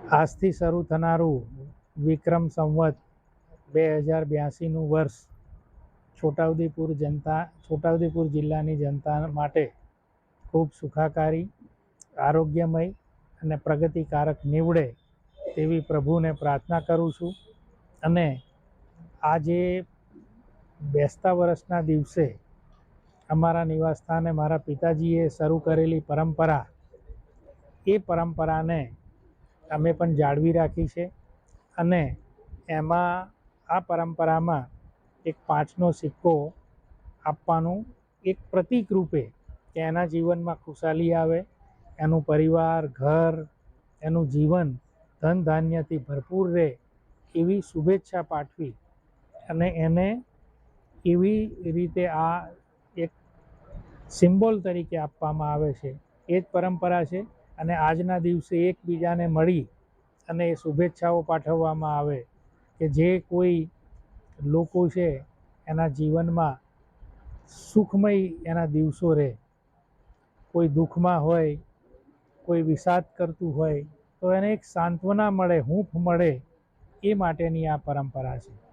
આજથી શરૂ થનારું વિક્રમ સંવત 2082નું વર્ષ છોટાઉદેપુર જિલ્લાની જનતા માટે ખૂબ સુખાકારી, આરોગ્યમય અને પ્રગતિકારક નીવડે તેવી પ્રભુને પ્રાર્થના કરું છું. અને આજે બેસતા વર્ષના દિવસે અમારા નિવાસસ્થાને મારા પિતાજીએ શરૂ કરેલી પરંપરા, એ પરંપરાને અમે પણ જાળવી રાખી છે. અને એમાં આ પરંપરામાં એક 5નો સિક્કો આપવાનું એક પ્રતીક રૂપે કે એના જીવનમાં ખુશાલી આવે, એનું પરિવાર, ઘર, એનું જીવન ધન ધાન્યથી ભરપૂર રહે એવી શુભેચ્છા પાઠવી અને એને એવી રીતે આ એક સિમ્બોલ તરીકે આપવામાં આવે છે. એ જ પરંપરા છે. અને આજના દિવસે એકબીજાને મળી અને એ શુભેચ્છાઓ પાઠવવામાં આવે કે જે કોઈ લોકો છે એના જીવનમાં સુખમય એના દિવસો રહે. કોઈ દુઃખમાં હોય, કોઈ વિષાદ કરતું હોય તો એને એક સાંત્વના મળે, હૂંફ મળે, એ માટેની આ પરંપરા છે.